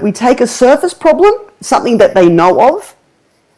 we take a surface problem, something that they know of.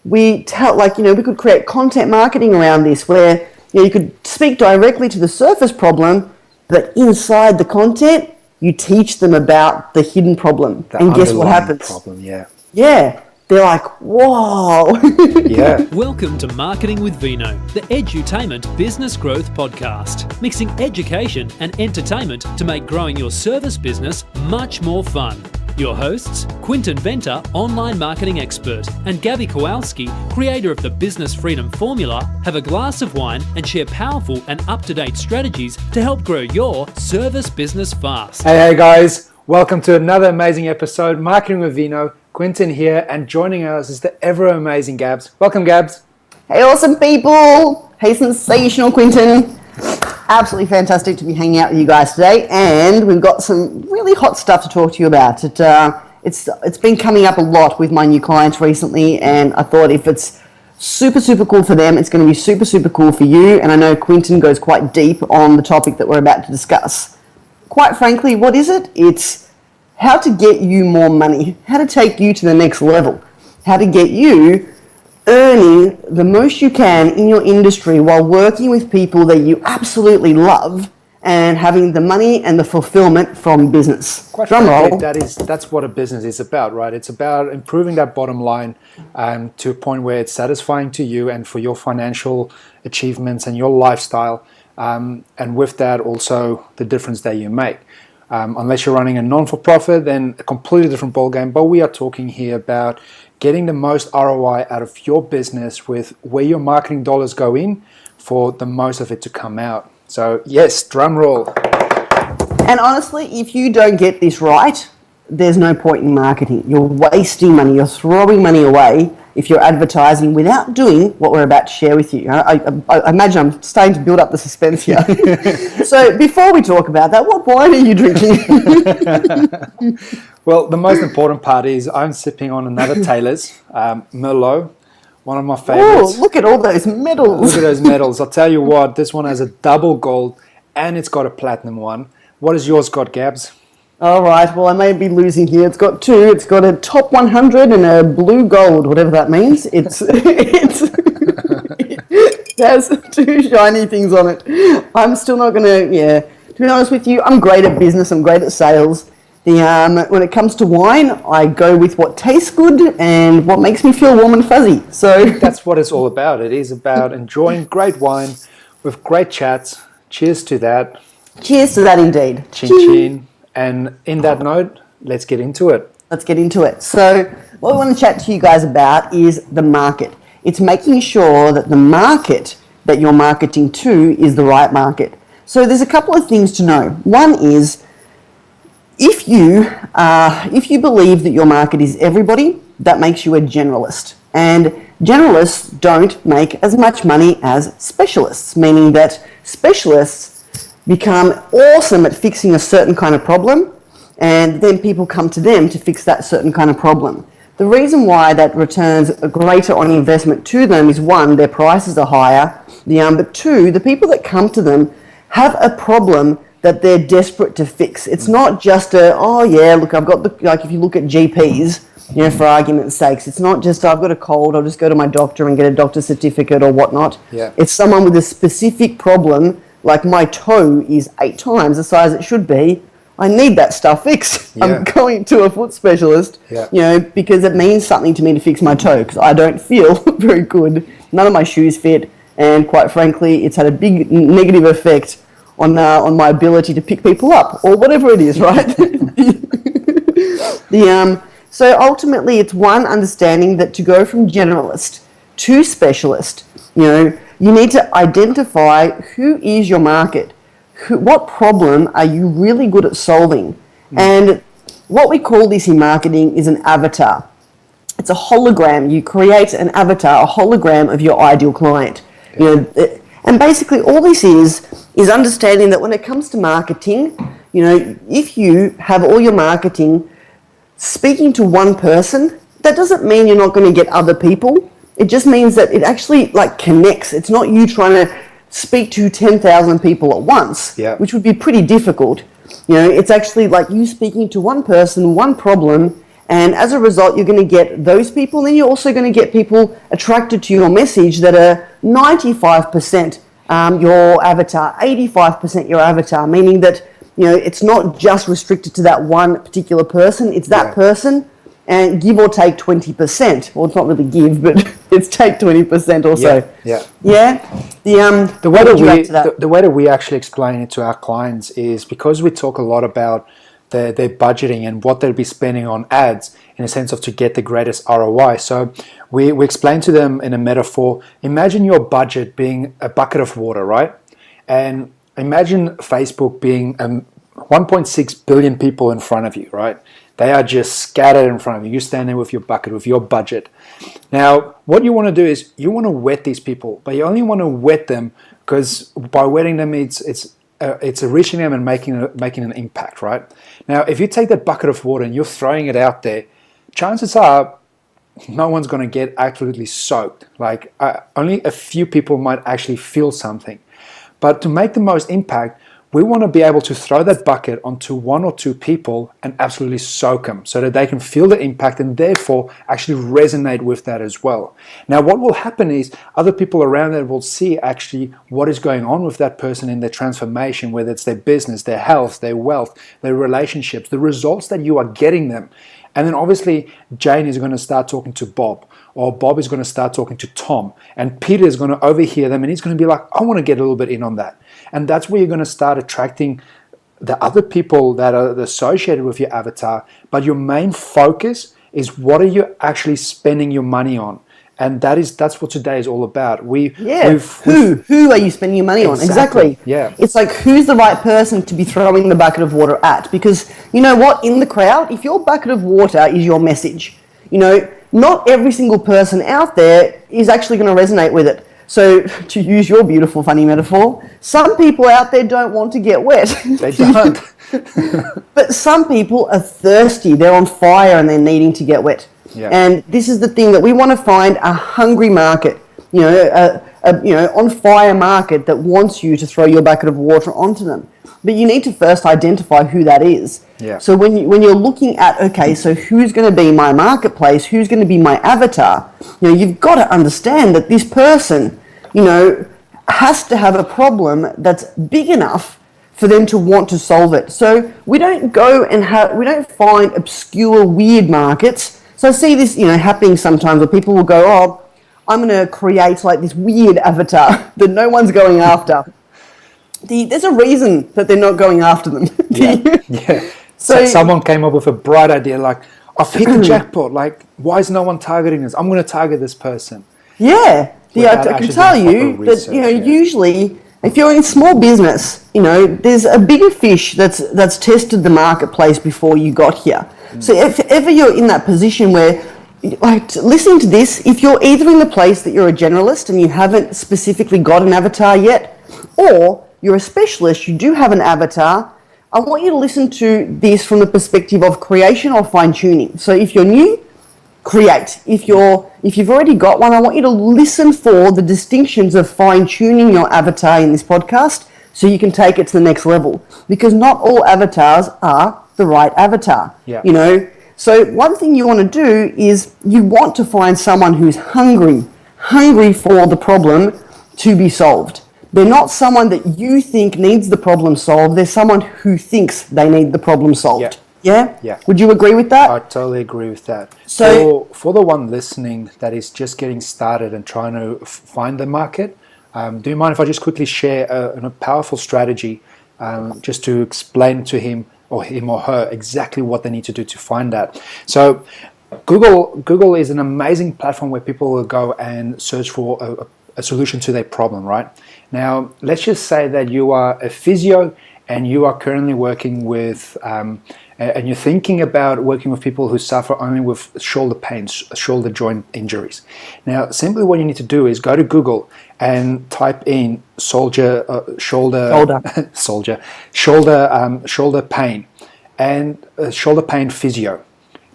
We tell, we could create content marketing around this where you could speak directly to the surface problem, but inside the content, you teach them about the hidden problem. And guess what happens? Problem, yeah. Yeah. They're like, whoa. Yeah. Welcome to Marketing with Vino, the edutainment business growth podcast, mixing education and entertainment to make growing your service business much more fun. Your hosts, Quinton Venter, online marketing expert, and Gabby Kowalski, creator of the Business Freedom Formula, have a glass of wine and share powerful and up-to-date strategies to help grow your service business fast. Hey guys, welcome to another amazing episode, Marketing with Vino. Quinton here, and joining us is the ever amazing Gabs. Welcome, Gabs. Hey, awesome people. Hey, sensational Quinton. Absolutely fantastic to be hanging out with you guys today, and we've got some really hot stuff to talk to you about. It's been coming up a lot with my new clients recently, and I thought if it's super cool for them, it's going to be super cool for you. And I know Quinton goes quite deep on the topic that we're about to discuss. Quite frankly, what is it? It's how to get you more money, how to take you to the next level, how to get you earning the most you can in your industry while working with people that you absolutely love and having the money and the fulfillment from business. Quite frankly, that's what a business is about, right? It's about improving that bottom line to a point where it's satisfying to you and for your financial achievements and your lifestyle, and with that also the difference that you make. Unless you're running a non-for-profit, then a completely different ballgame. But we are talking here about getting the most ROI out of your business with where your marketing dollars go in for the most of it to come out. So yes, drum roll. And honestly, if you don't get this right, there's no point in marketing. You're wasting money. You're throwing money away if you're advertising without doing what we're about to share with you. I imagine I'm starting to build up the suspense here. So before we talk about that, what wine are you drinking? Well, the most important part is I'm sipping on another Taylor's, Merlot, one of my favorites. Oh, look at all those medals. Look at those medals. I'll tell you what, this one has a double gold and it's got a platinum one. What has yours got, Gabs? All right, well, I may be losing here. It's got two. It's got a top 100 and a blue gold, whatever that means. It has two shiny things on it. I'm still not going to be honest with you, I'm great at business. I'm great at sales. When it comes to wine, I go with what tastes good and what makes me feel warm and fuzzy. So that's what it's all about. It is about enjoying great wine with great chats. Cheers to that. Cheers to that indeed. Chin chin. And in that note, let's get into it. Let's get into it. So what we want to chat to you guys about is the market. It's making sure that the market that you're marketing to is the right market. So there's a couple of things to know. One is if you believe that your market is everybody, that makes you a generalist. And generalists don't make as much money as specialists, meaning that specialists become awesome at fixing a certain kind of problem, and then people come to them to fix that certain kind of problem. The reason why that returns a greater on investment to them is one, their prices are higher, but two, the people that come to them have a problem that they're desperate to fix. It's not just if you look at GPs, for argument's sakes, it's not just I've got a cold, I'll just go to my doctor and get a doctor's certificate or whatnot. Yeah. It's someone with a specific problem. Like my toe is 8 times the size it should be. I need that stuff fixed. Yeah. I'm going to a foot specialist, because it means something to me to fix my toe because I don't feel very good. None of my shoes fit, and quite frankly, it's had a big negative effect on my ability to pick people up or whatever it is, right? So ultimately, it's one, understanding that to go from generalist to specialist, you need to identify who is your market, what problem are you really good at solving. And what we call this in marketing is an avatar. It's a hologram. You create an avatar, a hologram of your ideal client. And basically all this is understanding that when it comes to marketing, if you have all your marketing speaking to one person, that doesn't mean you're not going to get other people. It just means that it actually connects. It's not you trying to speak to 10,000 people at once, which would be pretty difficult. It's actually like you speaking to one person, one problem, And as a result, you're going to get those people, and you're also going to get people attracted to your message that are 95% your avatar, 85% your avatar, meaning that, you know, it's not just restricted to that one particular person, it's that person, and give or take 20%. Well, it's not really give, but it's take 20% or so. The way that we actually explain it to our clients is because we talk a lot about their budgeting and what they'll be spending on ads in a sense of to get the greatest ROI. So we explain to them in a metaphor, imagine your budget being a bucket of water, right? And imagine Facebook being 1.6 billion people in front of you, right? They are just scattered in front of you. You stand there with your bucket, with your budget. Now, what you want to do is you want to wet these people, but you only want to wet them because by wetting them, it's reaching them and making an impact, right? Now, if you take that bucket of water and you're throwing it out there, chances are no one's going to get absolutely soaked. Like only a few people might actually feel something. But to make the most impact, we want to be able to throw that bucket onto one or two people and absolutely soak them so that they can feel the impact and therefore actually resonate with that as well. Now, what will happen is other people around there will see actually what is going on with that person in their transformation, whether it's their business, their health, their wealth, their relationships, the results that you are getting them. And then obviously Jane is going to start talking to Bob, or Bob is going to start talking to Tom, and Peter is going to overhear them and he's going to be like, I want to get a little bit in on that. And that's where you're going to start attracting the other people that are associated with your avatar. But your main focus is what are you actually spending your money on? And that's what today is all about. Who are you spending your money on? Exactly. Yeah. It's like, who's the right person to be throwing the bucket of water at? Because you know what, in the crowd, if your bucket of water is your message, you know, not every single person out there is actually going to resonate with it. So, to use your beautiful, funny metaphor, some people out there don't want to get wet. They don't. But some people are thirsty. They're on fire and they're needing to get wet. Yeah. And this is the thing, that we want to find a hungry market, on fire market that wants you to throw your bucket of water onto them. But you need to first identify who that is. Yeah. So when you're looking at, okay, so who's going to be my marketplace, who's going to be my avatar, you've got to understand that this person, has to have a problem that's big enough for them to want to solve it. So we don't go and we don't find obscure, weird markets. So I see this, happening sometimes where people will go, oh, I'm going to create like this weird avatar that no one's going after. There's a reason that they're not going after them. Yeah. So someone came up with a bright idea like, I've hit the jackpot. Like, why is no one targeting this? I'm going to target this person. Yeah. I can tell you that, usually if you're in small business, there's a bigger fish that's tested the marketplace before you got here. So if ever you're in that position where, like, listening to this, if you're either in the place that you're a generalist and you haven't specifically got an avatar yet, or you're a specialist, you do have an avatar, I want you to listen to this from the perspective of creation or fine-tuning. So if you're new, create. If you've already got one, I want you to listen for the distinctions of fine-tuning your avatar in this podcast so you can take it to the next level. Because not all avatars are the right avatar. Yeah. So one thing you want to do is you want to find someone who's hungry for the problem to be solved. They're not someone that you think needs the problem solved. They're someone who thinks they need the problem solved. Yeah. Yeah? Would you agree with that? I totally agree with that. So for the one listening that is just getting started and trying to find the market, do you mind if I just quickly share a powerful strategy just to explain to him or her exactly what they need to do to find that? So Google is an amazing platform where people will go and search for a solution to their problem, right? Now, let's just say that you are a physio and you are currently working with, and you're thinking about working with people who suffer only with shoulder pains, shoulder joint injuries. Now, simply what you need to do is go to Google and type in shoulder pain and shoulder pain physio.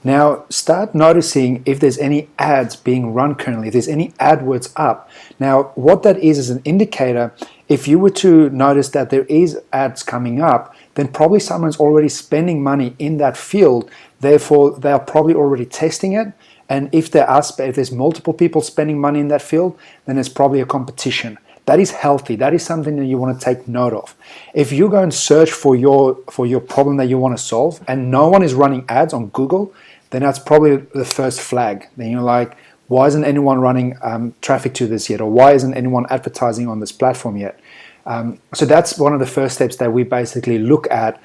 Now, start noticing if there's any ads being run currently, if there's any AdWords up. Now, what that is an indicator. If you were to notice that there is ads coming up, then probably someone's already spending money in that field. Therefore, they are probably already testing it. And if there's multiple people spending money in that field, then it's probably a competition. That is healthy. That is something that you want to take note of. If you go and search for your problem that you want to solve and no one is running ads on Google, then that's probably the first flag. Then you're like, why isn't anyone running traffic to this yet? Or why isn't anyone advertising on this platform yet? So that's one of the first steps that we basically look at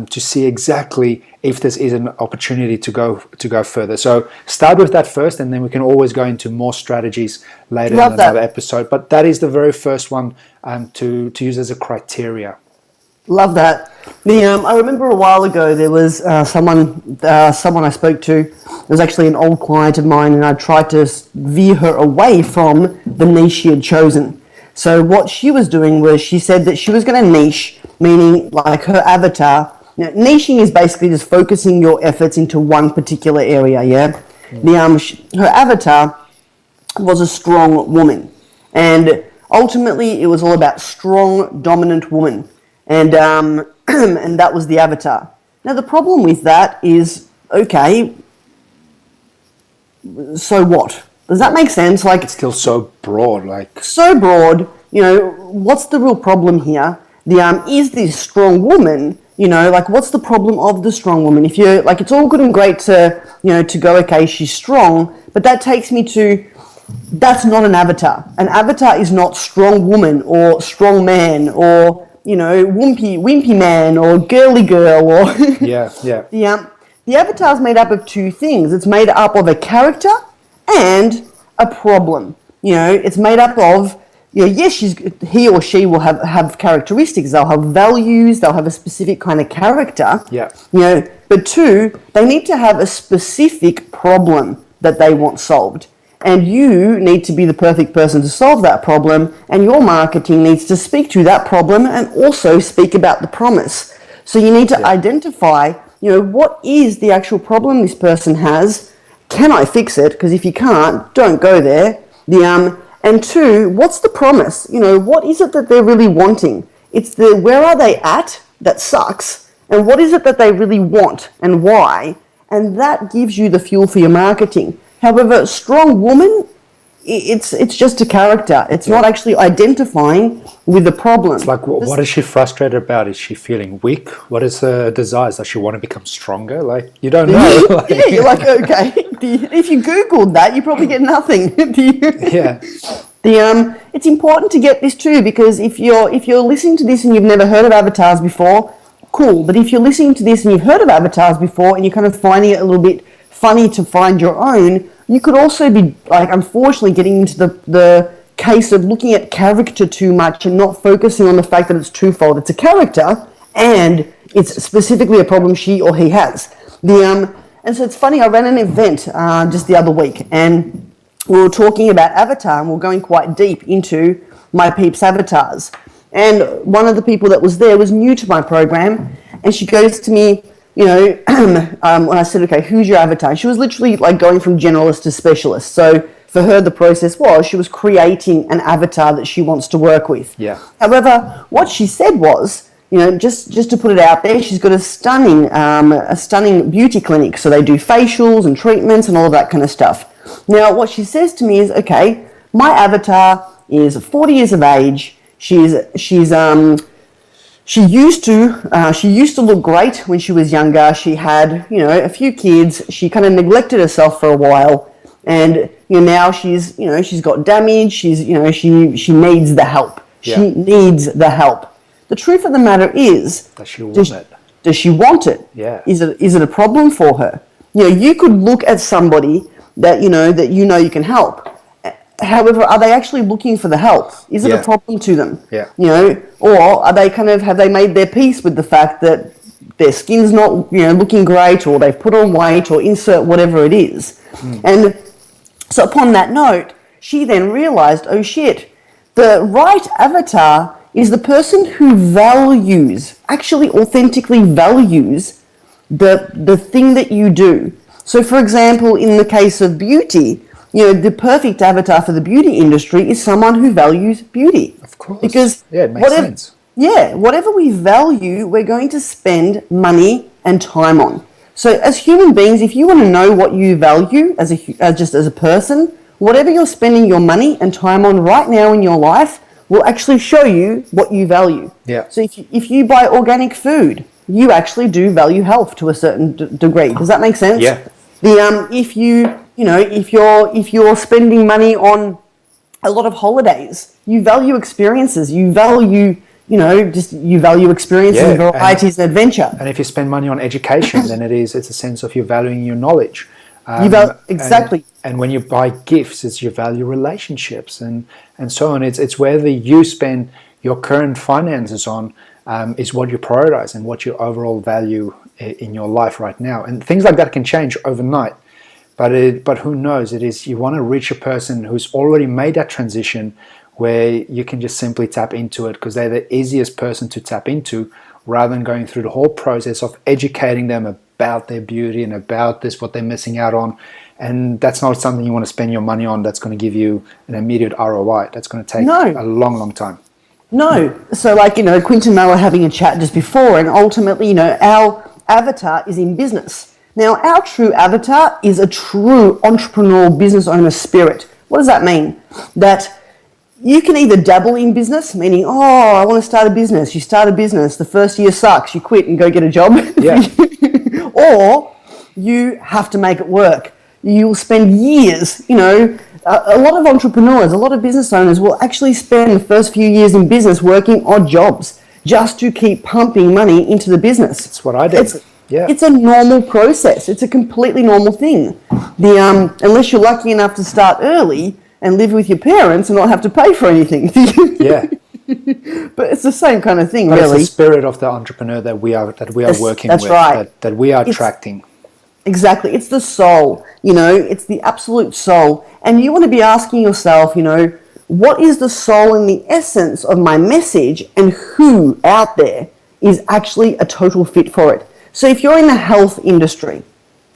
to see exactly if this is an opportunity to go further. So start with that first, and then we can always go into more strategies later in another episode. But that is the very first one to use as a criteria. Love that. I remember a while ago there was someone I spoke to. It was actually an old client of mine, and I tried to veer her away from the niche she had chosen. So what she was doing was she said that she was going to niche, meaning like her avatar. Niching is basically just focusing your efforts into one particular area, yeah? Her avatar was a strong woman. And ultimately it was all about strong, dominant woman. And and that was the avatar. Now the problem with that is, okay, so what? Does that make sense? Like, it's still so broad, so broad. What's the real problem here? Is this strong woman? What's the problem of the strong woman? If you're like, it's all good and great to go, okay, she's strong, but that takes me to, that's not an avatar. An avatar is not strong woman or strong man or wimpy man or girly girl or The avatar is made up of two things. It's made up of a character and a problem. It's made up of, yes, he or she will have characteristics. They'll have values. They'll have a specific kind of character. But two, they need to have a specific problem that they want solved. And you need to be the perfect person to solve that problem. And your marketing needs to speak to that problem and also speak about the promise. So you need to identify, what is the actual problem this person has? Can I fix it? Because if you can't, don't go there. And two, what's the promise? What is it that they're really wanting? It's the where are they at that sucks, and what is it that they really want and why? And that gives you the fuel for your marketing. However, strong woman, it's just a character. It's not actually identifying with the problem. It's like, what is she frustrated about? Is she feeling weak? What is her desires? Does she want to become stronger? Like, you don't know. You're like, okay. If you Googled that, you probably get nothing. It's important to get this too, because if you're listening to this and you've never heard of avatars before, cool. But if you're listening to this and you've heard of avatars before and you're kind of finding it a little bit funny to find your own, you could also be, like, unfortunately getting into the case of looking at character too much and not focusing on the fact that it's twofold. It's a character and it's specifically a problem she or he has. And so it's funny, I ran an event just the other week, and we were talking about avatar, and we were going quite deep into my peeps' avatars. And one of the people that was there was new to my program, and she goes to me, when I said, okay, who's your avatar? She was literally like going from generalist to specialist. So for her, the process was she was creating an avatar that she wants to work with. However, what she said was, just to put it out there, she's got a stunning beauty clinic. So they do facials and treatments and all of that kind of stuff. Now, what she says to me is, okay, my avatar is 40 years of age. She used to look great when she was younger. She had, a few kids. She kind of neglected herself for a while, and now she's got damage. She needs the help. She needs the help. The truth of the matter is, does she want it? Yeah. Is it a problem for her? You could look at somebody that you can help. However, are they actually looking for the help? Is it a problem to them? Or are they have they made their peace with the fact that their skin's not looking great, or they've put on weight, or insert whatever it is. And so upon that note, she then realized, oh shit, the right avatar is the person who actually authentically values the thing that you do. So for example, in the case of beauty, the perfect avatar for the beauty industry is someone who values beauty. Of course. Because it makes sense. Yeah, whatever we value, we're going to spend money and time on. So as human beings, if you want to know what you value just as a person, whatever you're spending your money and time on right now in your life will actually show you what you value. Yeah. So if you buy organic food, you actually do value health to a certain degree. Does that make sense? Yeah. If you're spending money on a lot of holidays, you value experiences. You value experiences, varieties, and adventure. And if you spend money on education, then it's a sense of you valuing your knowledge. Exactly. And when you buy gifts, it's you value relationships and so on. It's whether you spend your current finances on is what you prioritize and what you overall value in your life right now. And things like that can change overnight. But who knows? It is you want to reach a person who's already made that transition where you can just simply tap into it because they're the easiest person to tap into rather than going through the whole process of educating them about their beauty and about what they're missing out on. And that's not something you want to spend your money on that's going to give you an immediate ROI. That's going to take a long, long time. No. So Quinton and I were having a chat just before, and ultimately, our avatar is in business. Now, our true avatar is a true entrepreneurial business owner spirit. What does that mean? That you can either dabble in business, meaning, I want to start a business. You start a business, the first year sucks, you quit and go get a job. Yeah. Or you have to make it work. You'll spend years, a lot of entrepreneurs, a lot of business owners will actually spend the first few years in business working odd jobs just to keep pumping money into the business. That's what I did. It's a normal process. It's a completely normal thing. Unless you're lucky enough to start early and live with your parents and not have to pay for anything. Yeah. But it's the same kind of thing, but really. It's the spirit of the entrepreneur that we are working that's with. Right. That we are attracting. Exactly. It's the soul, it's the absolute soul. And you want to be asking yourself, what is the soul and the essence of my message and who out there is actually a total fit for it? So if you're in the health industry,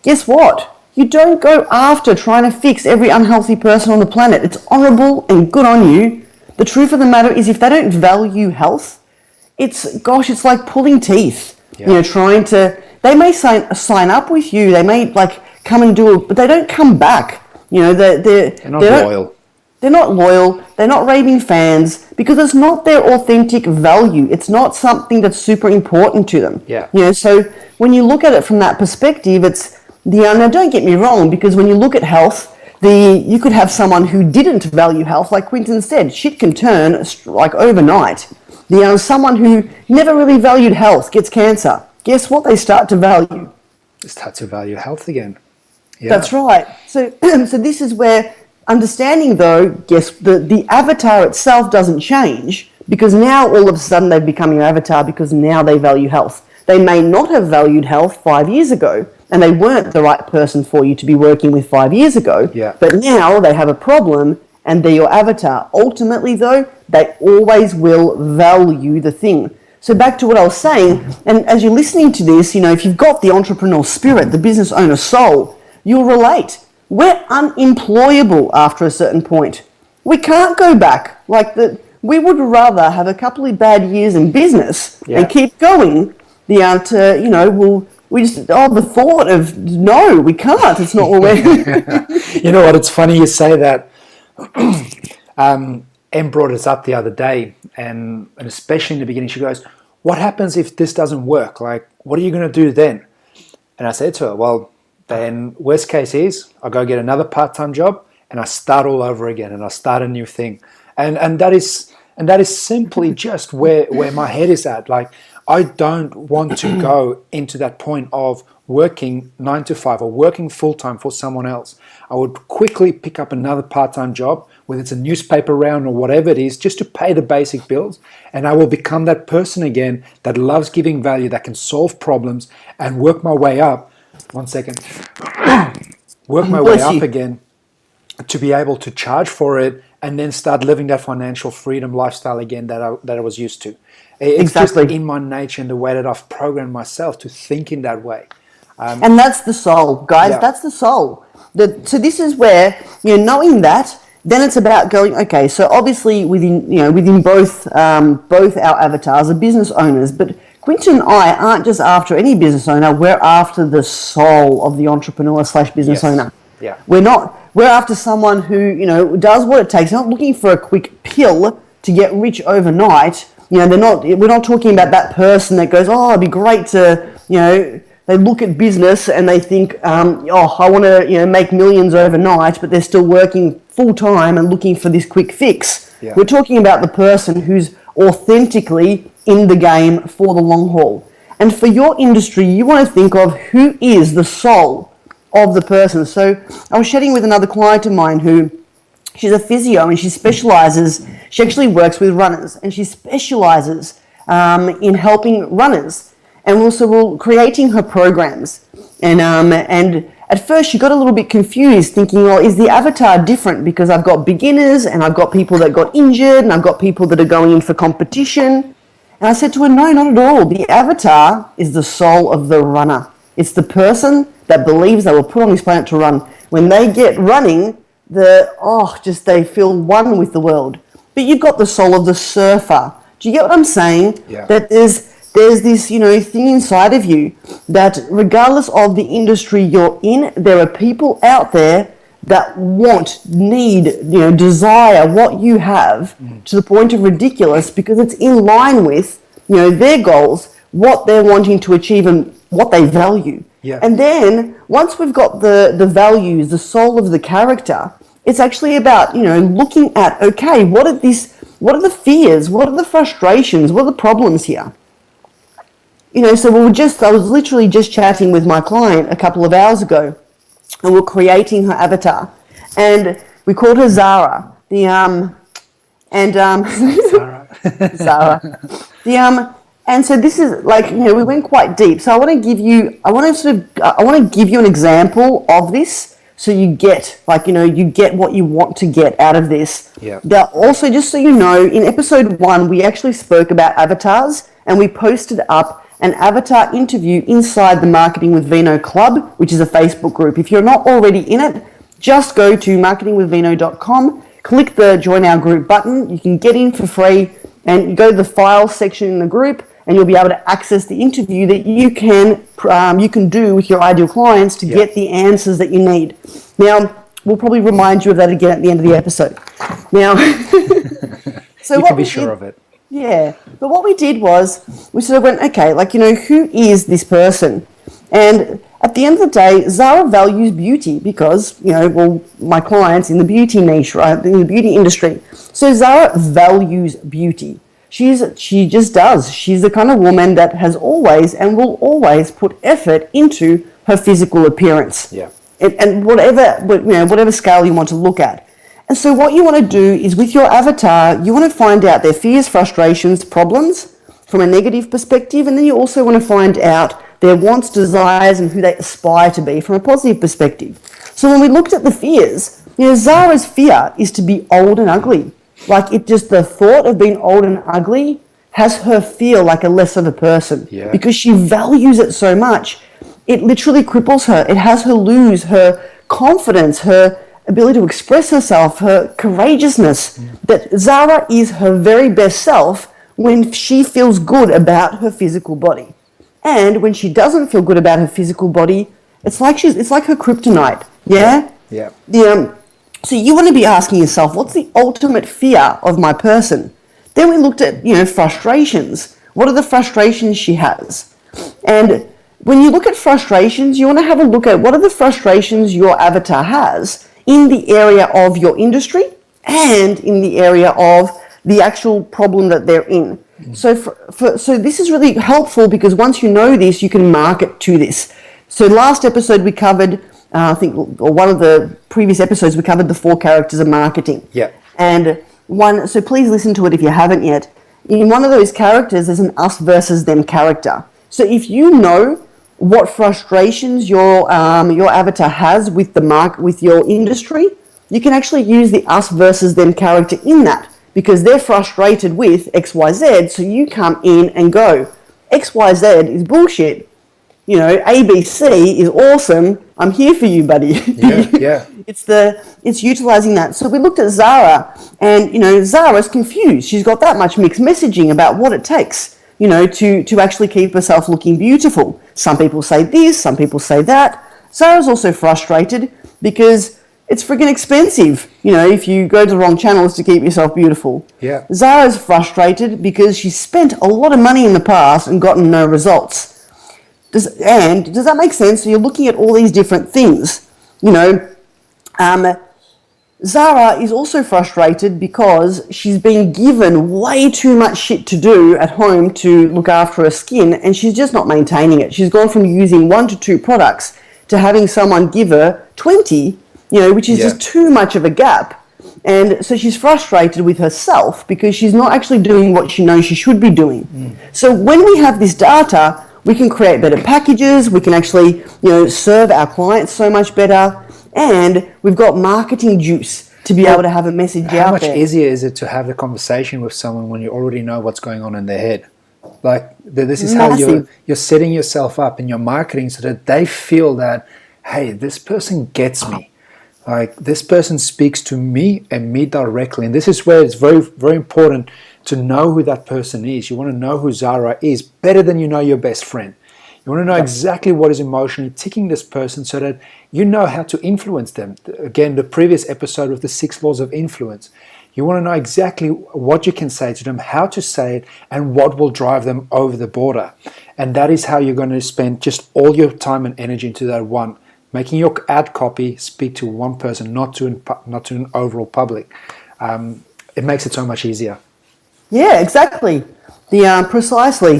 guess what? You don't go after trying to fix every unhealthy person on the planet. It's honorable and good on you. The truth of the matter is if they don't value health, it's like pulling teeth. Yeah. They may sign up with you, they may come and do it, but they don't come back. They're not loyal. They're not loyal, they're not raving fans because it's not their authentic value. It's not something that's super important to them. Yeah. So when you look at it from that perspective, it's now don't get me wrong, because when you look at health, you could have someone who didn't value health, like Quinton said, shit can turn overnight. Someone who never really valued health gets cancer. Guess what? They start to value. They start to value health again. Yeah. That's right. So this is where understanding, though, the avatar itself doesn't change because now all of a sudden they've become your avatar because now they value health. They may not have valued health 5 years ago, and they weren't the right person for you to be working with 5 years ago. Yeah. But now they have a problem, and they're your avatar. Ultimately, though, they always will value the thing. So back to what I was saying, and as you're listening to this, if you've got the entrepreneurial spirit, the business owner soul, you'll relate. We're unemployable after a certain point. We can't go back. We would rather have a couple of bad years in business and keep going. The thought of no, we can't. It's not what we're. You know what? It's funny you say that. Em brought us up the other day, and especially in the beginning, she goes, "What happens if this doesn't work? What are you going to do then?" And I said to her, "Well, then worst case is I go get another part-time job and I start all over again and I start a new thing." And that is simply just where my head is at. I don't want to go into that point of working 9 to 5 or working full-time for someone else. I would quickly pick up another part-time job, whether it's a newspaper round or whatever it is, just to pay the basic bills. And I will become that person again that loves giving value, that can solve problems and work my way up. One second. Work my way up again to be able to charge for it and then start living that financial freedom lifestyle again that I was used to. It's just in my nature and the way that I've programmed myself to think in that way. And that's the soul, guys. Yeah. That's the soul. So this is where, knowing that, then it's about going, okay, so obviously within both our avatars are business owners, but Quinton and I aren't just after any business owner, we're after the soul of the entrepreneur / business owner. Yeah. We're after someone who, does what it takes. They're not looking for a quick pill to get rich overnight. We're not talking about that person that goes, oh, it'd be great to, they look at business and they think, I want to, make millions overnight, but they're still working full time and looking for this quick fix. Yeah. We're talking about the person who's authentically in the game for the long haul. And for your industry, you want to think of who is the soul of the person. So I was chatting with another client of mine who, she's a physio and she actually works with runners and she specializes in helping runners. And also we're creating her programs. And at first she got a little bit confused thinking, well, is the avatar different? Because I've got beginners and I've got people that got injured and I've got people that are going in for competition. And I said to her, no, not at all. The avatar is the soul of the runner. It's the person that believes they were put on this planet to run. When they get running, they feel one with the world. But you've got the soul of the surfer. Do you get what I'm saying? Yeah. That there's this, thing inside of you that regardless of the industry you're in, there are people out there that need, desire what you have to the point of ridiculous because it's in line with, their goals, what they're wanting to achieve and what they value. Yeah. And then once we've got the values, the soul of the character, it's actually about, looking at, okay, what are the fears? What are the frustrations? What are the problems here? So I was literally just chatting with my client a couple of hours ago and we're creating her avatar and we called her Zara. Zara. And so this is we went quite deep. So I want to give you an example of this so you get you get what you want to get out of this. Yeah. Also, just so you know, in episode 1, we actually spoke about avatars and we posted up an avatar interview inside the Marketing with Vino Club, which is a Facebook group. If you're not already in it, just go to marketingwithvino.com, click the join our group button. You can get in for free and you go to the files section in the group and you'll be able to access the interview that you can do with your ideal clients to get the answers that you need. Now, we'll probably remind you of that again at the end of the episode. Now, so you can be sure of it. Yeah, but what we did was we sort of went, okay, who is this person? And at the end of the day, Zara values beauty because, my clients in the beauty niche, right, in the beauty industry. So Zara values beauty. She just does. She's the kind of woman that has always and will always put effort into her physical appearance. Yeah. And whatever scale you want to look at. And so what you want to do is with your avatar, you want to find out their fears, frustrations, problems from a negative perspective. And then you also want to find out their wants, desires, and who they aspire to be from a positive perspective. So when we looked at the fears, Zara's fear is to be old and ugly. The thought of being old and ugly has her feel like a less of a person. Yeah. Because she values it so much. It literally cripples her. It has her lose her confidence, her ability to express herself, her courageousness, that Zara is her very best self when she feels good about her physical body. And when she doesn't feel good about her physical body, it's like her kryptonite. Yeah? Yeah. So you want to be asking yourself, what's the ultimate fear of my person? Then we looked at, frustrations. What are the frustrations she has? And when you look at frustrations, you want to have a look at what are the frustrations your avatar has in the area of your industry and in the area of the actual problem that they're in. So so this is really helpful because once you know this, you can market to this. So last episode we covered, or one of the previous episodes, we covered the 4 characters of marketing. Yeah. And so please listen to it if you haven't yet. In one of those characters, there's an us versus them character. So if you know what frustrations your avatar has with with your industry, you can actually use the us versus them character in that because they're frustrated with XYZ. So you come in and go, XYZ is bullshit. ABC is awesome. I'm here for you, buddy. Yeah. It's utilizing that. So we looked at Zara, and Zara's confused. She's got that much mixed messaging about what it takes, to actually keep herself looking beautiful. Some people say this, some people say that. Zara's also frustrated because it's friggin' expensive, if you go to the wrong channels to keep yourself beautiful. Yeah. Zara's frustrated because she's spent a lot of money in the past and gotten no results. Does that make sense? So you're looking at all these different things. Zara is also frustrated because she's been given way too much shit to do at home to look after her skin, and she's just not maintaining it. She's gone from using 1 to 2 products to having someone give her 20, which is just too much of a gap. And so she's frustrated with herself because she's not actually doing what she knows she should be doing. So when we have this data, we can create better packages, we can actually, serve our clients so much better, and we've got marketing juice to be able to have a message out there. How much easier is it to have a conversation with someone when you already know what's going on in their head? Like, this is how you're setting yourself up in your marketing so that they feel that, hey, this person gets me. Like, this person speaks to me and me directly. And this is where it's very, very important to know who that person is. You want to know who Zara is better than you know your best friend. You want to know exactly what is emotionally ticking this person so that you know how to influence them. Again, the previous episode with the 6 laws of influence. You want to know exactly what you can say to them, how to say it, and what will drive them over the border. And that is how you're going to spend just all your time and energy into that one. Making your ad copy speak to one person, not to an overall public. It makes it so much easier. Yeah, exactly. Precisely.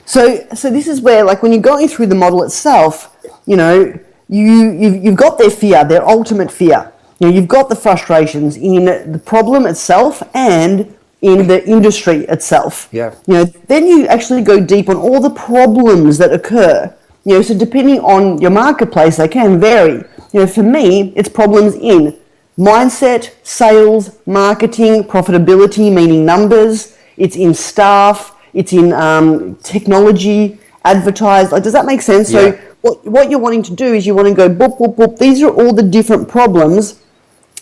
So this is where, like, when you're going through the model itself, you've got their fear, their ultimate fear. You've got the frustrations in the problem itself and in the industry itself. Yeah. Then you actually go deep on all the problems that occur. So depending on your marketplace, they can vary. For me, it's problems in mindset, sales, marketing, profitability, meaning numbers. It's in staff. It's in technology, advertise. Like, does that make sense? Yeah. So what you're wanting to do is you want to go, boop, boop, boop. These are all the different problems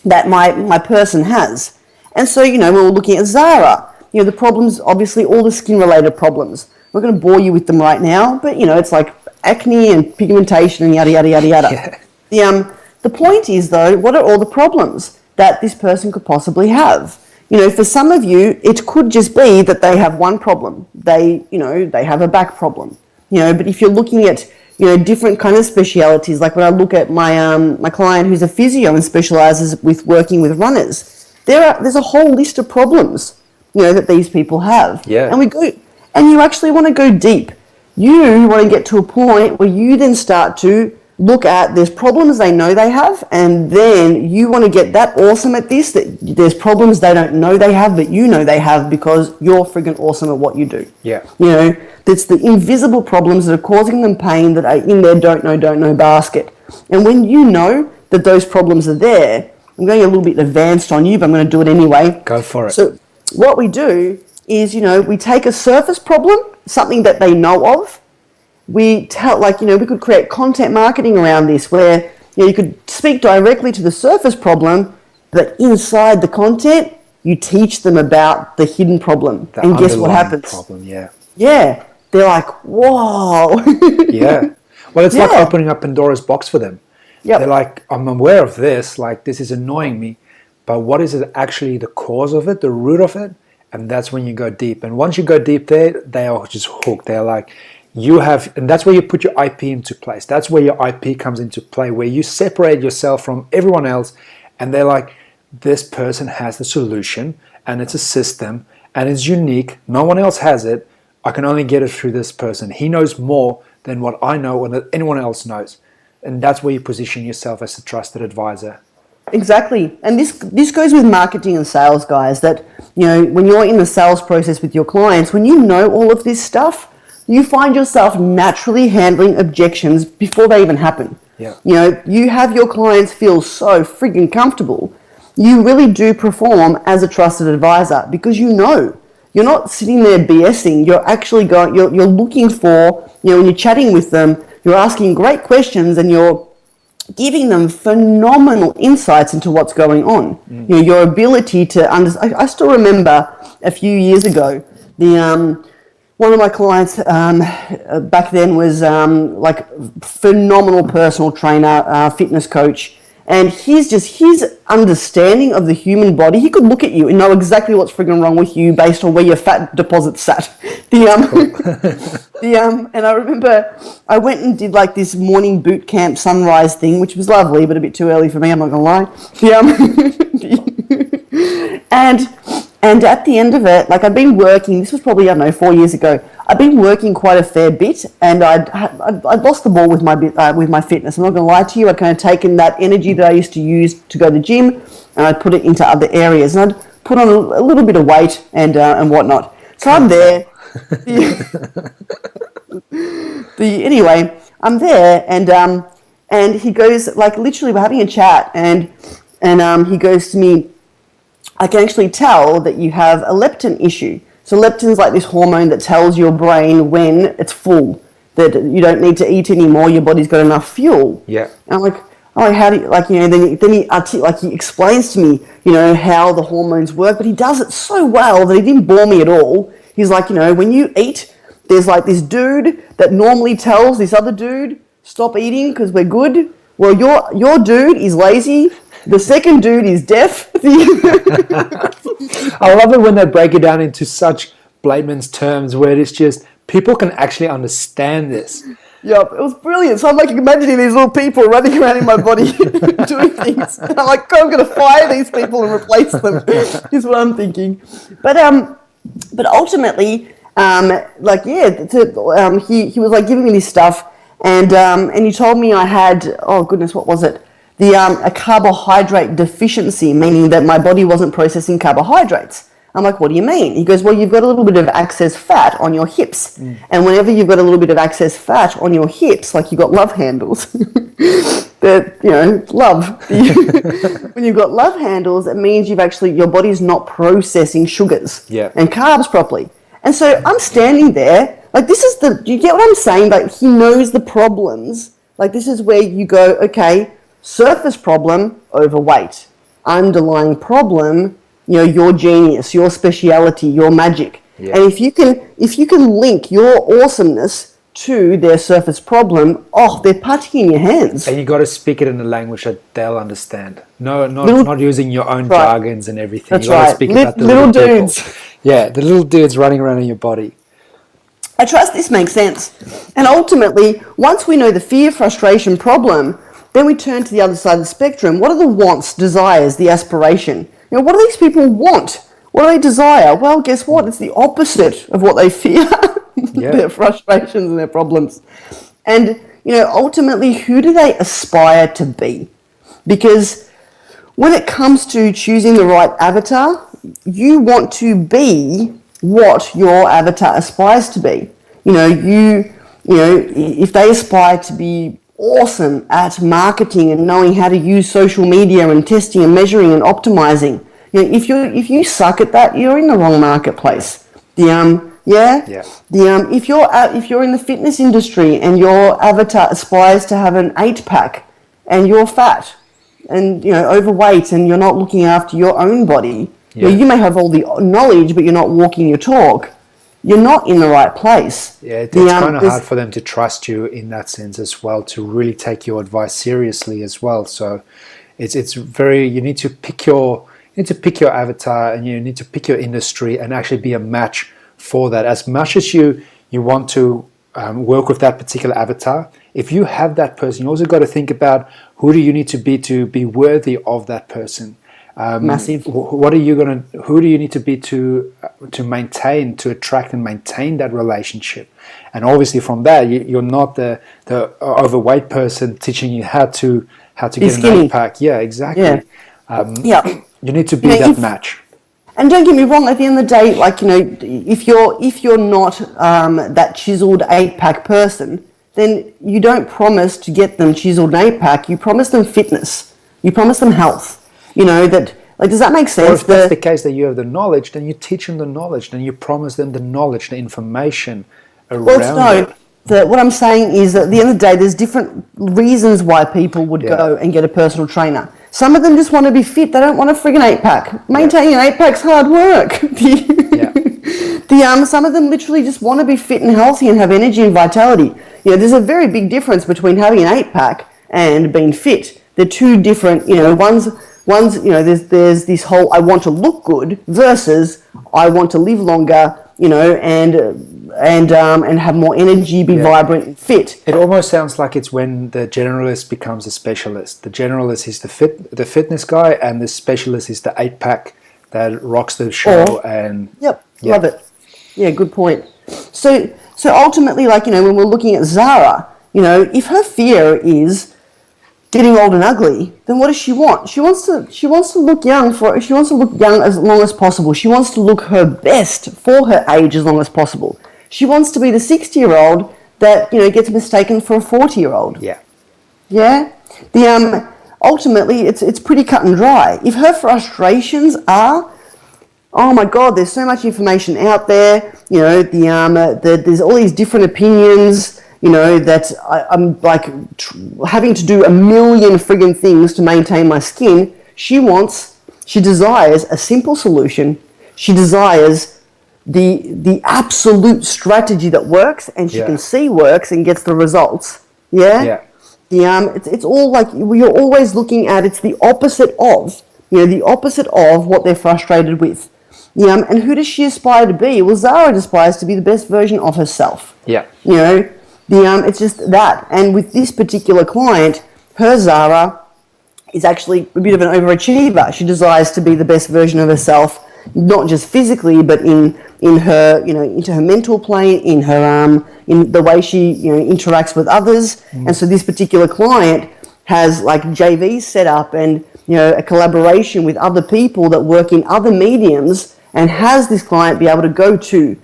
that my person has. And so, we're looking at Zara. The problems, obviously, all the skin-related problems. I'm not going to bore you with them right now, but, it's like acne and pigmentation and yada, yada, yada, yada. Yeah. The point is, though, what are all the problems that this person could possibly have? For some of you, it could just be that they have one problem. They have a back problem. But if you're looking at, different kind of specialities, like when I look at my client who's a physio and specializes with working with runners, there's a whole list of problems, that these people have. Yeah. And you actually want to go deep. You want to get to a point where you then start to look at, there's problems they know they have, and then you want to get that awesome at this, that there's problems they don't know they have, but you know they have because you're friggin' awesome at what you do. Yeah. That's the invisible problems that are causing them pain that are in their don't know basket. And when you know that those problems are there, I'm going a little bit advanced on you, but I'm going to do it anyway. Go for it. So what we do is, we take a surface problem, something that they know of. We tell, we could create content marketing around this where, you could speak directly to the surface problem, but inside the content, you teach them about the hidden problem. And guess what happens? Problem, yeah. Yeah. They're like, whoa. Yeah. Well, it's like opening up Pandora's box for them. Yep. They're like, I'm aware of this, like this is annoying me, but what is it actually the cause of it, the root of it? And that's when you go deep. And once you go deep there, they are just hooked. They're like, and that's where you put your IP into place. That's where your IP comes into play, where you separate yourself from everyone else. And they're like, this person has the solution and it's a system and it's unique. No one else has it. I can only get it through this person. He knows more than what I know or that anyone else knows. And that's where you position yourself as a trusted advisor. Exactly. And this goes with marketing and sales, guys, that, when you're in the sales process with your clients, when you know all of this stuff, you find yourself naturally handling objections before they even happen. Yeah. You have your clients feel so friggin' comfortable. You really do perform as a trusted advisor because you're not sitting there BSing. You're actually you're looking for, when you're chatting with them, you're asking great questions and you're giving them phenomenal insights into what's going on. You know, your ability to understand. I still remember a few years ago, one of my clients back then was like phenomenal personal trainer, fitness coach, and his understanding of the human body. He could look at you and know exactly what's friggin' wrong with you based on where your fat deposits sat. And I remember I went and did like this morning boot camp sunrise thing, which was lovely, but a bit too early for me. I'm not gonna lie. And at the end of it, like I'd been working, this was probably, I don't know, 4 years ago, I'd been working quite a fair bit, and I'd lost the ball with my fitness. I'm not going to lie to you. I'd kind of taken that energy that I used to use to go to the gym, and I'd put it into other areas, and I'd put on a little bit of weight and whatnot. So I'm there. Anyway, I'm there, and he goes, like, literally we're having a chat, and he goes to me, I can actually tell that you have a leptin issue. So leptin is like this hormone that tells your brain when it's full, that you don't need to eat anymore, your body's got enough fuel. Yeah. And I'm like, oh, how do you, like, you know, then he explains to me, you know, how the hormones work, but he does it so well that he didn't bore me at all. He's like, you know, when you eat, there's like this dude that normally tells this other dude, stop eating because we're good. Well, your dude is lazy. The second dude is deaf. I love it when they break it down into such layman's terms where it's just people can actually understand this. Yep, it was brilliant. So I'm like imagining these little people running around in my body doing things. And I'm like, I'm going to fire these people and replace them. Is what I'm thinking. But ultimately, like he was like giving me this stuff, and he told me I had, oh goodness, what was it? A carbohydrate deficiency, meaning that my body wasn't processing carbohydrates. I'm like, what do you mean? He goes, well, you've got a little bit of excess fat on your hips. And whenever you've got a little bit of excess fat on your hips, like you've got love handles, that, you know, love. When you've got love handles, it means your body's not processing sugars and carbs properly. And so I'm standing there, like do you get what I'm saying? Like he knows the problems. Like this is where you go, okay, surface problem, overweight. Underlying problem, you know, your genius, your speciality, your magic. Yeah. And if you can link your awesomeness to their surface problem, they're putty in your hands. And you got to speak it in a language that they'll understand. No, not using your own jargons and everything. That's you got right. to speak about the little dudes. People. Yeah, the little dudes running around in your body. I trust this makes sense. And ultimately, once we know the fear, frustration, problem, then we turn to the other side of the spectrum. What are the wants, desires, the aspiration? You know, what do these people want? What do they desire? Well, guess what? It's the opposite of what they fear. Their frustrations and their problems. And, you know, ultimately, who do they aspire to be? Because when it comes to choosing the right avatar, you want to be what your avatar aspires to be. You know, if they aspire to be awesome at marketing and knowing how to use social media and testing and measuring and optimizing, you know, if you suck at that, you're in the wrong marketplace. If you're in the fitness industry and your avatar aspires to have an 8-pack and you're fat and, you know, overweight and you're not looking after your own body, you know, you may have all the knowledge but you're not walking your talk. You're not in the right place. Yeah, it's kind of hard for them to trust you in that sense as well, to really take your advice seriously as well. So it's very, you need to pick your avatar, and you need to pick your industry and actually be a match for that. As much as you want to work with that particular avatar, if you have that person, you also got to think about who do you need to be worthy of that person. Massive. Who do you need to be to maintain, to attract and maintain that relationship? And obviously from that, you're not the overweight person teaching you how to get an 8-pack. Yeah, exactly. Yeah. You need to be that match. And don't get me wrong, at the end of the day, like, you know, if you're not that chiseled 8-pack person, then you don't promise to get them chiseled 8-pack. You promise them fitness. You promise them health. You know, that, like, does that make sense? Or if that's the case, that you have the knowledge, then you teach them the knowledge, then you promise them the knowledge, the information around it. what I'm saying is that at the end of the day, there's different reasons why people would go and get a personal trainer. Some of them just want to be fit. They don't want a friggin' 8-pack. Maintaining an 8-pack's hard work. Some of them literally just want to be fit and healthy and have energy and vitality. You know, there's a very big difference between having an 8-pack and being fit. They're two different, one's, there's this whole I want to look good versus I want to live longer, and have more energy, be vibrant and fit. It almost sounds like it's when the generalist becomes a specialist. The generalist is the fitness guy, and the specialist is the 8-pack that rocks the show. Love it. Yeah, good point. So ultimately, when we're looking at Zara, if her fear is getting old and ugly, then what does she want? She wants to look young she wants to look young as long as possible. She wants to look her best for her age as long as possible. She wants to be the 60-year-old that gets mistaken for a 40-year-old. Yeah. Yeah. Ultimately it's pretty cut and dry. If her frustrations are, oh my God, there's so much information out there. There's all these different opinions. That I'm having to do a million friggin' things to maintain my skin. She desires a simple solution. She desires the absolute strategy that works and she can see works and gets the results. Yeah? It's all like you're always looking at it's the opposite of, the opposite of what they're frustrated with. And who does she aspire to be? Well, Zara aspires to be the best version of herself. Yeah. It's just that. And with this particular client, her Zara is actually a bit of an overachiever. She desires to be the best version of herself, not just physically, but in her, into her mental plane, in her in the way she, interacts with others. And so this particular client has like JVs set up and, a collaboration with other people that work in other mediums, and has this client be able to go to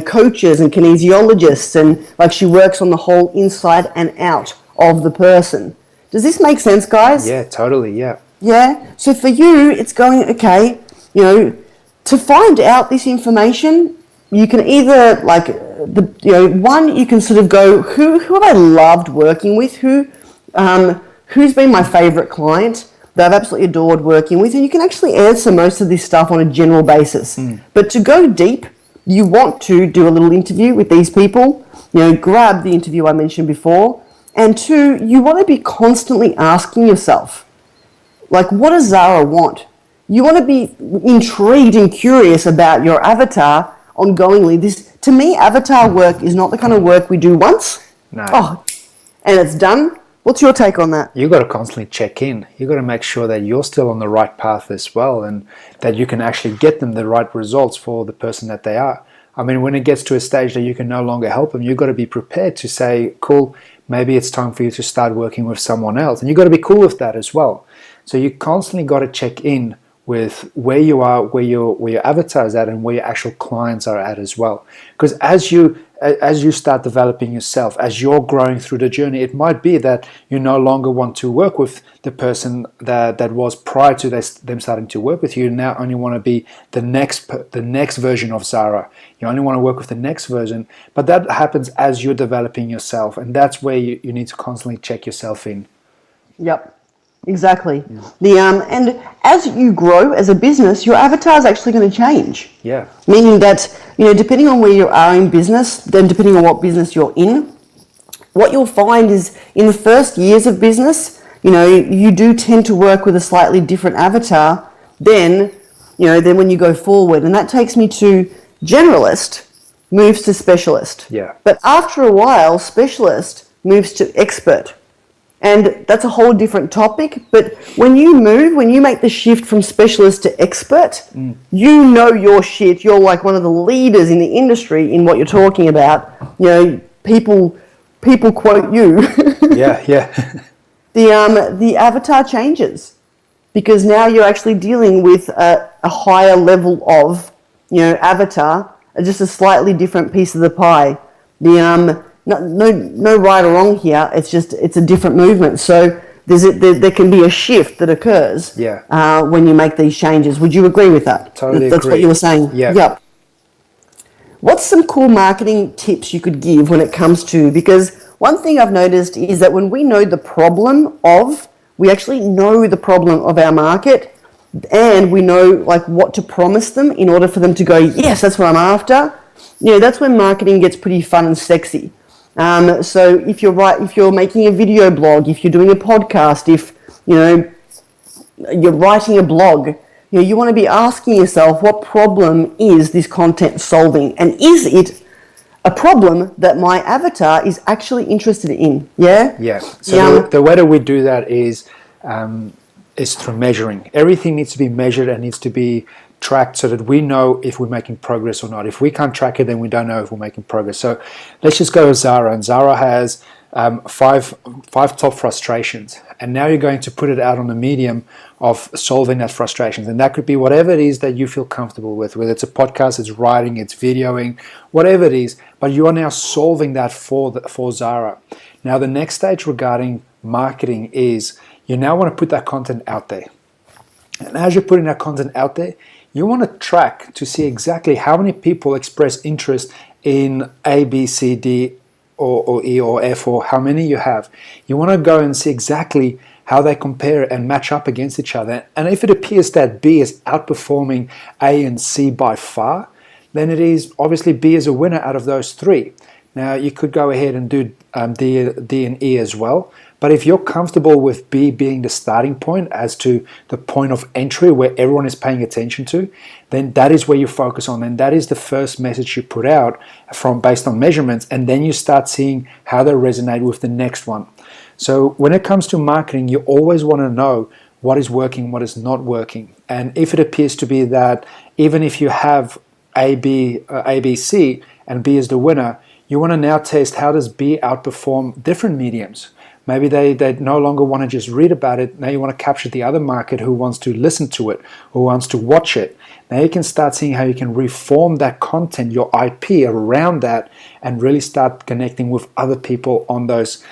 coaches and kinesiologists, and she works on the whole inside and out of the person. Does this make sense, guys? Yeah, totally, yeah. Yeah? So for you, it's going, okay, to find out this information, you can either, one, you can sort of go, who have I loved working with? Who's been my favorite client that I've absolutely adored working with? And you can actually answer most of this stuff on a general basis. But to go deep, you want to do a little interview with these people, grab the interview I mentioned before. And two, you want to be constantly asking yourself, what does Zara want? You want to be intrigued and curious about your avatar ongoingly. To me, avatar work is not the kind of work we do once. No. Oh, and it's done. What's your take on that? You got to constantly check in. You got to make sure that you're still on the right path as well, and that you can actually get them the right results for the person that they are. I mean, when it gets to a stage that you can no longer help them, you've got to be prepared to say, cool, maybe it's time for you to start working with someone else. And you've got to be cool with that as well. So you constantly got to check in with where you are, where your avatar is at, and where your actual clients are at as well. Because as you start developing yourself, as you're growing through the journey, it might be that you no longer want to work with the person that was prior to them starting to work with you. You now only want to be the next version of Zara. You only want to work with the next version. But that happens as you're developing yourself, and that's where you need to constantly check yourself in. Yep. Exactly. And as you grow as a business, your avatar is actually going to change. Yeah. Meaning that, depending on where you are in business, then depending on what business you're in, what you'll find is in the first years of business, you do tend to work with a slightly different avatar than when you go forward. And that takes me to generalist moves to specialist. Yeah. But after a while, specialist moves to expert. And that's a whole different topic. But when you make the shift from specialist to expert, you know your shit. You're like one of the leaders in the industry in what you're talking about. People quote you. Yeah. The avatar changes because now you're actually dealing with a higher level of, avatar, just a slightly different piece of the pie. No right or wrong here. It's a different movement. So there can be a shift that occurs when you make these changes. Would you agree with that? Totally That's agree. what you were saying. Yeah. Yep. what's some cool marketing tips you could give when it comes to, because one thing I've noticed is that when we know the problem of, we actually know the problem of our market, and we know like what to promise them in order for them to go, yes, that's what I'm after. That's when marketing gets pretty fun and sexy. So if you're making a video blog, if you're doing a podcast, if you're writing a blog, you want to be asking yourself, what problem is this content solving, and is it a problem that my avatar is actually interested in? Yeah. So the way that we do that is through measuring. Everything needs to be measured and needs to be tracked so that we know if we're making progress or not. If we can't track it, then we don't know if we're making progress. So let's just go to Zara, and Zara has five top frustrations, and now you're going to put it out on the medium of solving that frustrations, and that could be whatever it is that you feel comfortable with, whether it's a podcast, it's writing, it's videoing, whatever it is, but you are now solving that for Zara. Now the next stage regarding marketing is you now want to put that content out there, and as you're putting that content out there, you want to track to see exactly how many people express interest in A, B, C, D, or E or F, or how many you have. You want to go and see exactly how they compare and match up against each other. And if it appears that B is outperforming A and C by far, then it is obviously B is a winner out of those three. Now you could go ahead and do D and E as well. But if you're comfortable with B being the starting point as to the point of entry where everyone is paying attention to, then that is where you focus on, and that is the first message you put out based on measurements, and then you start seeing how they resonate with the next one. So when it comes to marketing, you always want to know what is working, what is not working. And if it appears to be that even if you have A, B, C, and B is the winner, you want to now test how does B outperform different mediums. Maybe they no longer want to just read about it. Now you want to capture the other market who wants to listen to it, who wants to watch it. Now you can start seeing how you can reform that content, your IP around that, and really start connecting with other people on those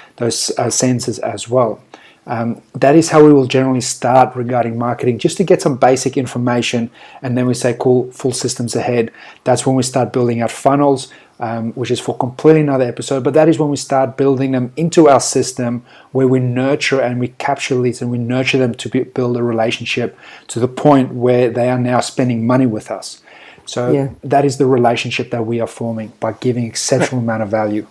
senses as well. That is how we will generally start regarding marketing, just to get some basic information, and then we say, cool, full systems ahead. That's when we start building out funnels, which is for completely another episode, but that is when we start building them into our system, where we nurture and we capture leads and we nurture them to build a relationship to the point where they are now spending money with us. So that is the relationship that we are forming by giving exceptional amount of value.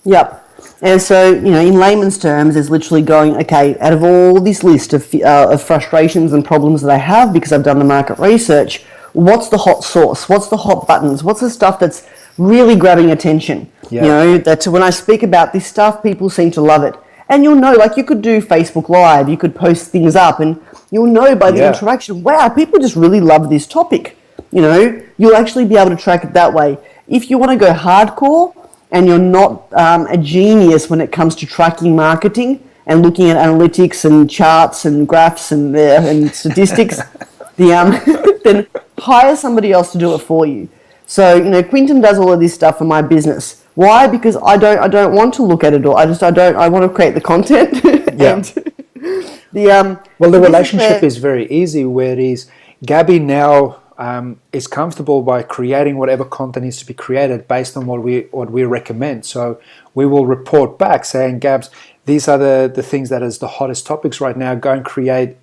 Yep. And so, in layman's terms, it's literally going, okay, out of all this list of frustrations and problems that I have because I've done the market research, what's the hot sauce? What's the hot buttons? What's the stuff that's really grabbing attention? That when I speak about this stuff, people seem to love it. And you'll know, like you could do Facebook Live, you could post things up, and you'll know by the interaction, wow, people just really love this topic. You'll actually be able to track it that way. If you want to go hardcore, and you're not a genius when it comes to tracking marketing and looking at analytics and charts and graphs and statistics, then hire somebody else to do it for you. So, Quinton does all of this stuff for my business. Why? Because I don't want to look at it all. I want to create the content. Well, the relationship is very easy, where it is Gabby now is comfortable by creating whatever content needs to be created based on what we recommend. So we will report back saying, Gabs, these are the things that is the hottest topics right now. Go and create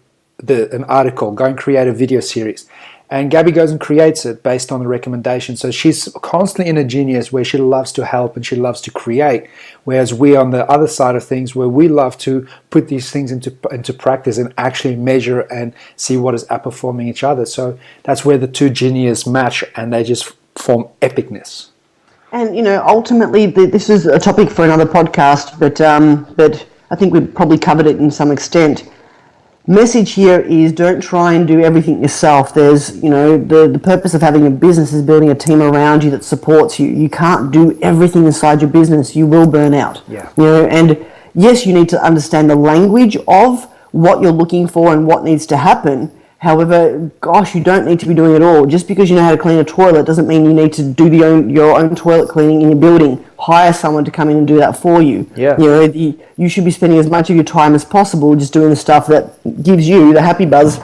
an article, go and create a video series. And Gabby goes and creates it based on the recommendation. So she's constantly in a genius where she loves to help and she loves to create. Whereas we on the other side of things, where we love to put these things into practice and actually measure and see what is outperforming each other. So that's where the two geniuses match and they just form epicness. And, ultimately, this is a topic for another podcast, but I think we've probably covered it in some extent. Message here is don't try and do everything yourself. There's, the purpose of having a business is building a team around you that supports you. You can't do everything inside your business. You will burn out. And yes, you need to understand the language of what you're looking for and what needs to happen. However, gosh, you don't need to be doing it all. Just because you know how to clean a toilet doesn't mean you need to do your own toilet cleaning in your building. Hire someone to come in and do that for you. You should be spending as much of your time as possible just doing the stuff that gives you the happy buzz,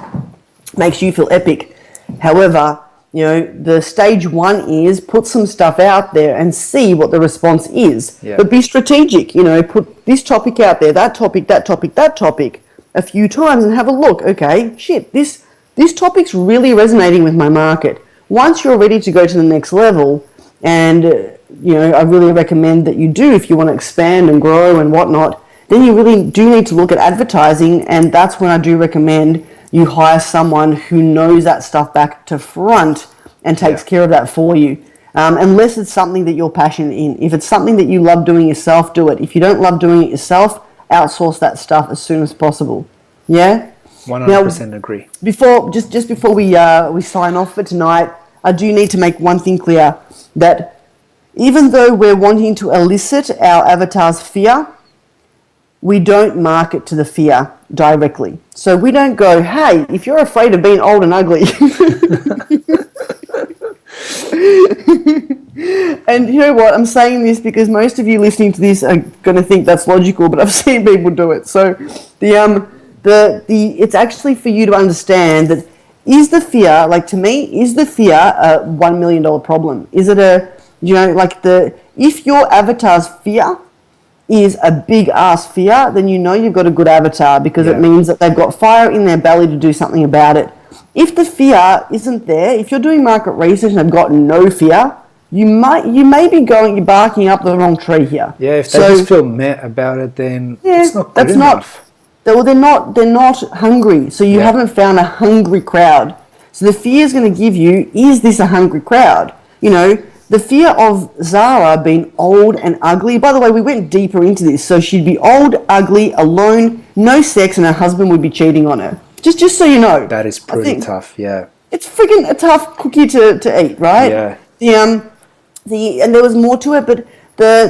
makes you feel epic. However, the stage one is put some stuff out there and see what the response is. Yeah. But be strategic, put this topic out there, that topic a few times and have a look. Okay, shit, this topic's really resonating with my market. Once you're ready to go to the next level, and I really recommend that you do if you want to expand and grow and whatnot, then you really do need to look at advertising, and that's when I do recommend you hire someone who knows that stuff back to front and takes care of that for you. Unless it's something that you're passionate in. If it's something that you love doing yourself, do it. If you don't love doing it yourself, outsource that stuff as soon as possible. Yeah? 100% agree. Before we sign off for tonight, I do need to make one thing clear, that even though we're wanting to elicit our avatar's fear, we don't market to the fear directly. So we don't go, hey, if you're afraid of being old and ugly. And you know what? I'm saying this because most of you listening to this are going to think that's logical, but I've seen people do it. So it's actually for you to understand that is the fear, like to me, is the fear a $1 million problem? Is it if your avatar's fear is a big ass fear, then you've got a good avatar, because it means that they've got fire in their belly to do something about it. If the fear isn't there, if you're doing market research and have got no fear, you may be barking up the wrong tree here. Yeah, if they just feel meh about it, then it's not good enough. They're not hungry, so you haven't found a hungry crowd. So the fear is going to give you, is this a hungry crowd? The fear of Zara being old and ugly. By the way, we went deeper into this. So she'd be old, ugly, alone, no sex, and her husband would be cheating on her. Just so you know. That is pretty tough, yeah. It's freaking a tough cookie to eat, right? Yeah. And there was more to it, but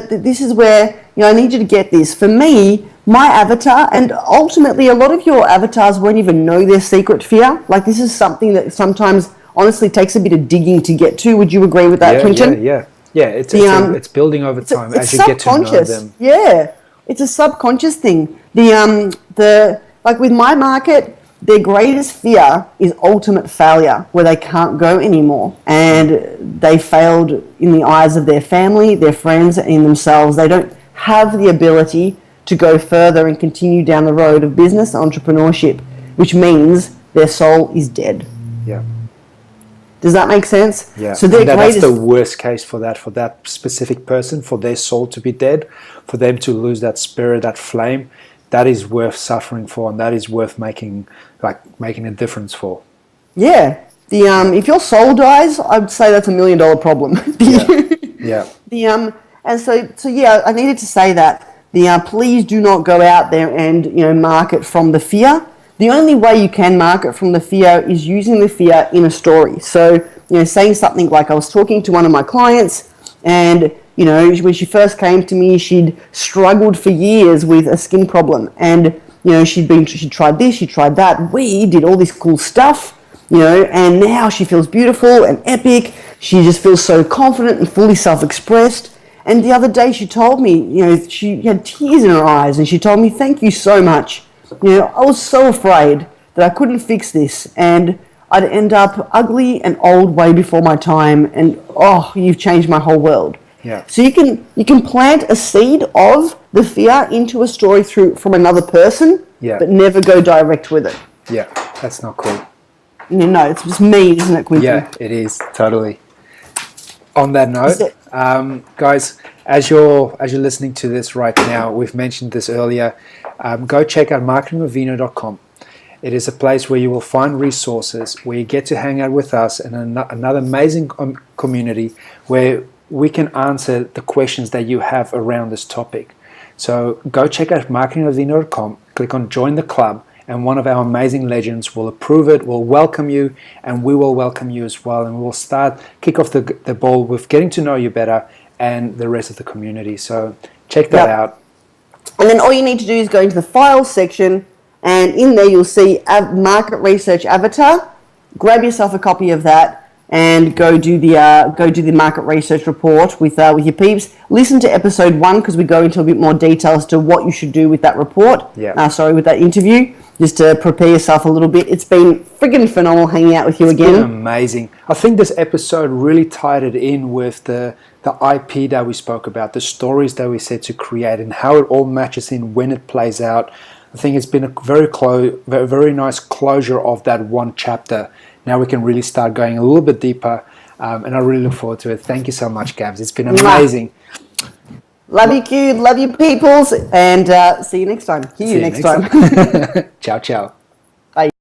this is where, I need you to get this. For me, my avatar, and ultimately a lot of your avatars won't even know their secret fear. Like, this is something that sometimes honestly takes a bit of digging to get to. Would you agree with that, Quinton? Yeah. It's building over time as you get to know them. Yeah, it's a subconscious thing. Like with my market, their greatest fear is ultimate failure, where they can't go anymore, and they failed in the eyes of their family, their friends, and in themselves. They don't have the ability to go further and continue down the road of business and entrepreneurship, which means their soul is dead. Yeah. Does that make sense? Yeah. So that's the worst case for that specific person, for their soul to be dead, for them to lose that spirit, that flame. That is worth suffering for, and that is worth making a difference for. Yeah. If your soul dies, I'd say that's $1 million problem. Yeah. And so I needed to say that. Please do not go out there and market from the fear. The only way you can market from the fear is using the fear in a story. So, saying something like, I was talking to one of my clients, and when she first came to me, she'd struggled for years with a skin problem, and she'd tried this, she tried that. We did all this cool stuff, and now she feels beautiful and epic. She just feels so confident and fully self-expressed. And the other day she told me, she had tears in her eyes, and she told me, thank you so much. I was so afraid that I couldn't fix this, and I'd end up ugly and old way before my time, and you've changed my whole world. Yeah. So you can plant a seed of the fear into a story from another person, but never go direct with it. Yeah, that's not cool. No, it's just mean, isn't it, Quinton? Yeah, it is, totally. On that note, guys, as you're listening to this right now, we've mentioned this earlier, go check out marketingwithvino.com. It is a place where you will find resources, where you get to hang out with us and another amazing community where we can answer the questions that you have around this topic. So go check out marketingwithvino.com, click on join the club, and one of our amazing legends will approve it, will welcome you, and we will welcome you as well. And we will kick off the ball with getting to know you better and the rest of the community. So check that out. And then all you need to do is go into the files section, and in there you'll see market research avatar. Grab yourself a copy of that and go do the market research report with your peeps. Listen to episode 1 because we go into a bit more detail as to what you should do with that report. with that interview. just to prepare yourself a little bit. It's been friggin' phenomenal hanging out with you again. It's been amazing. I think this episode really tied it in with the IP that we spoke about, the stories that we said to create, and how it all matches in when it plays out. I think it's been a very nice closure of that one chapter. Now we can really start going a little bit deeper, and I really look forward to it. Thank you so much, Gabs. It's been amazing. Love you, Cube. Love you, peoples. And see you next time. See you next time. Ciao, ciao.